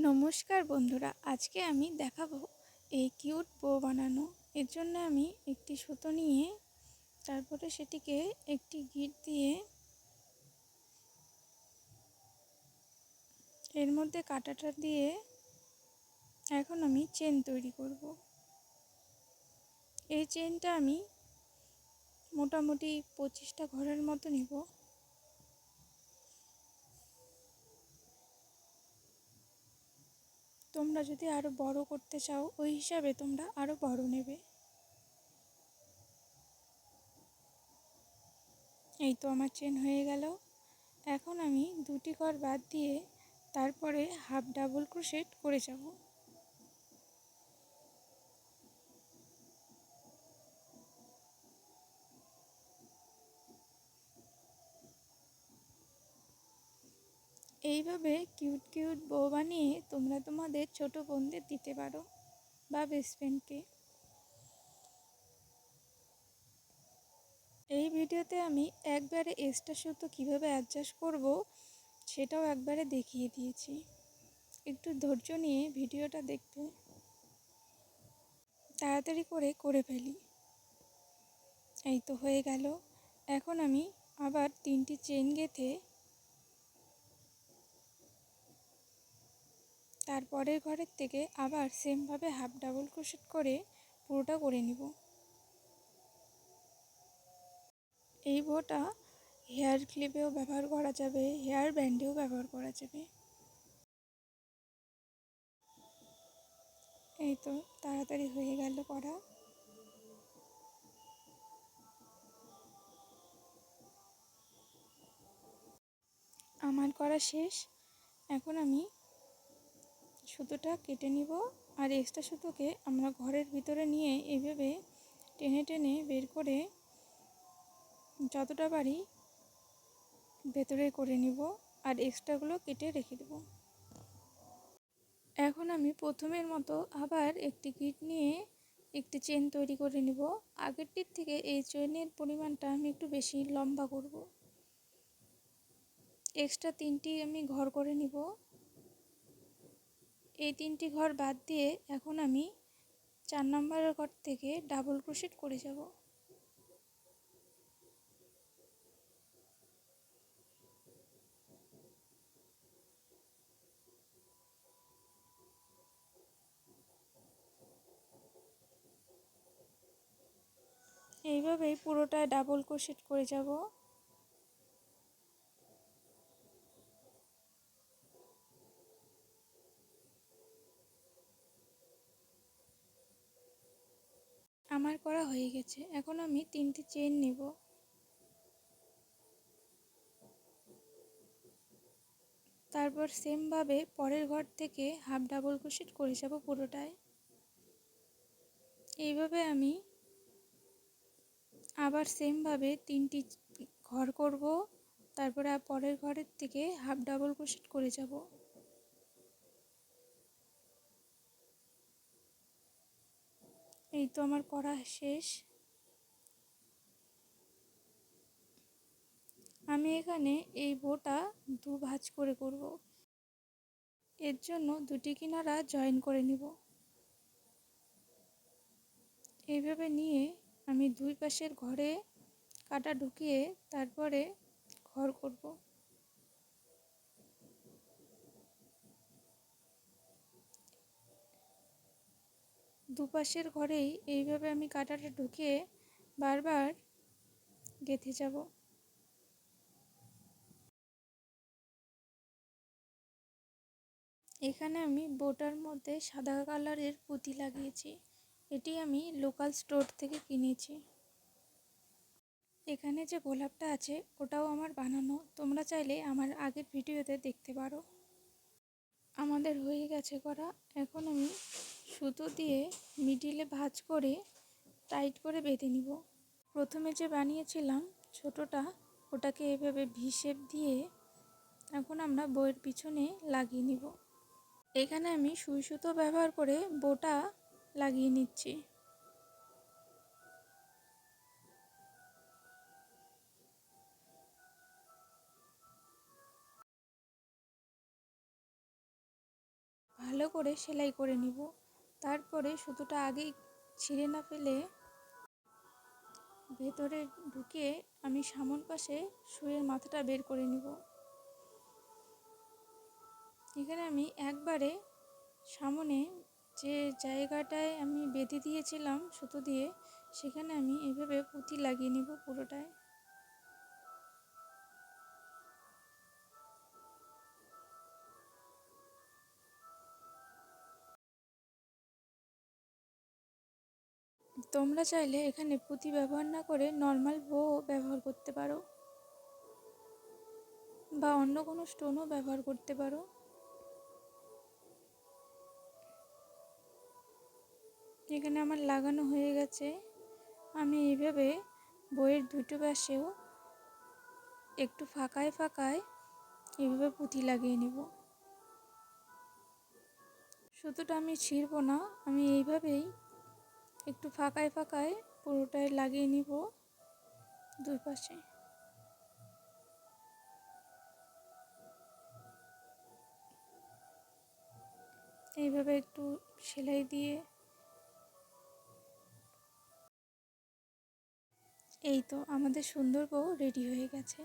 নমস্কার বন্ধুরা, আজকে আমি দেখাবো এই কিউট বো বানানো। এর জন্য আমি একটি সুতো নিয়ে তারপরে সেটিকে একটি গিট দিয়ে এর মধ্যে কাঁটাটা দিয়ে এখন আমি চেন তৈরি করব। এই চেনটা আমি মোটামুটি 25টা ঘরের মতো নিব। তোমরা যদি আরও বড় করতে চাও ওই হিসাবে তোমরা আরও বড় নেবে। এই তো আমার চেন হয়ে গেল। এখন আমি দুটি ঘর বাদ দিয়ে তারপরে হাফ ডাবল ক্রোশেট করে যাব। এইভাবে কিউট কিউট বো বানিয়ে তোমরা তোমাদের ছোট বোনদের দিতে পারো বা বেস্ট ফ্রেন্ডকে। এই ভিডিওতে আমি একবারে এক্সট্রা সুতো কীভাবে অ্যাডজাস্ট করব সেটাও একবারে দেখিয়ে দিয়েছি। একটু ধৈর্য নিয়ে ভিডিওটা দেখবে, তাড়াতাড়ি করে ফেলি। এই তো হয়ে গেল। এখন আমি আবার 3টি চেন গেঁথে তারপরের ঘরের থেকে আবার সেমভাবে হাফ ডাবল ক্রোশেট করে পুরোটা করে নিব। এই বোটা হেয়ার ক্লিপেও ব্যবহার করা যাবে, হেয়ার ব্যান্ডেও ব্যবহার করা যাবে। এই তো তাড়াতাড়ি হয়ে গেল করা। আমার করা শেষ। এখন আমি সুতোটা কেটে নিব, আর এক্সট্রা সুতোকে আমরা ঘরের ভিতরে নিয়ে এইভাবে টেনে টেনে বের করে যতটা পারি ভেতরে করে নিব, আর এক্সট্রাগুলো কেটে রেখে দেব। এখন আমি প্রথমের মতো আবার একটি গিট নিয়ে একটি চেন তৈরি করে নিব। আগেরটির থেকে এই চেনের পরিমাণটা আমি একটু বেশি লম্বা করব। এক্সট্রা 3টি আমি ঘর করে নিব। এই 3টি ঘর বাদ দিয়ে এখন আমি 4 নম্বরের ঘর থেকে ডাবল ক্রোশেট করে যাব। এইভাবেই পুরোটায় ডাবল ক্রোশেট করে যাব। আমার করা হয়ে গেছে। এখন আমি 3টি চেন নেব। তারপর সেমভাবে পরের ঘর থেকে হাফ ডাবল ক্রোশেট করে যাব পুরোটায়। এইভাবে আমি আবার সেমভাবে 3টি ঘর করব, তারপরে পরের ঘরের থেকে হাফ ডাবল ক্রোশেট করে যাব। এই তো আমার করা শেষ। আমি এখানে এই বোটা দু ভাঁজ করে করব। এর জন্য দুটি কিনারা জয়েন করে নিব। এইভাবে নিয়ে আমি দুই পাশের ঘরে কাটা ঢুকিয়ে তারপরে ঘর করব। দুপাশের ঘরেই এইভাবে আমি কাটাটা ঢুকিয়ে বারবার গেঁথে যাব। এখানে আমি বোটার মধ্যে সাদা কালারের পুঁতি লাগিয়েছি। এটি আমি লোকাল স্টোর থেকে কিনেছি। এখানে যে গোলাপটা আছে ওটাও আমার বানানো, তোমরা চাইলে আমার আগের ভিডিওতে দেখতে পারো। আমাদের হয়ে গেছে করা। এখন আমি সুতো দিয়ে মিডিলে ভাঁজ করে টাইট করে বেঁধে নিব। প্রথমে যে বানিয়েছিলাম ছোটোটা, ওটাকে এভাবে ভি শেপ দিয়ে এখন আমরা বইয়ের পিছনে লাগিয়ে নিব। এখানে আমি সুই সুতো ব্যবহার করে বোটা লাগিয়ে নিচ্ছি। ভালো করে সেলাই করে নিব। তারপরে সুতোটা আগেই ছিঁড়ে না ফেলে ভেতরে ঢুকিয়ে আমি সামন পাশে সুইয়ের মাথাটা বের করে নিব। এখানে আমি একবারে সামনে যে জায়গাটায় আমি বেঁধে দিয়েছিলাম সুতো দিয়ে, সেখানে আমি এভাবে পুঁতি লাগিয়ে নিব পুরোটায়। তোমরা চাইলে এখানে পুঁতি ব্যবহার না করে নর্মাল বো ব্যবহার করতে পারো বা অন্য কোনো স্টোনও ব্যবহার করতে পারো। এখানে আমার লাগানো হয়ে গেছে। আমি এইভাবে বইয়ের দুটো পাশেও একটু ফাঁকায় ফাঁকায় এইভাবে পুঁতি লাগিয়ে নেব। সুতোটা আমি ছিঁড়ব না, আমি এইভাবেই একটু ফাঁকায় ফাঁকায় পুরোটাই লাগিয়ে নিব দুই পাশে। এইভাবে একটু সেলাই দিয়ে এই তো আমাদের সুন্দর বউ রেডি হয়ে গেছে।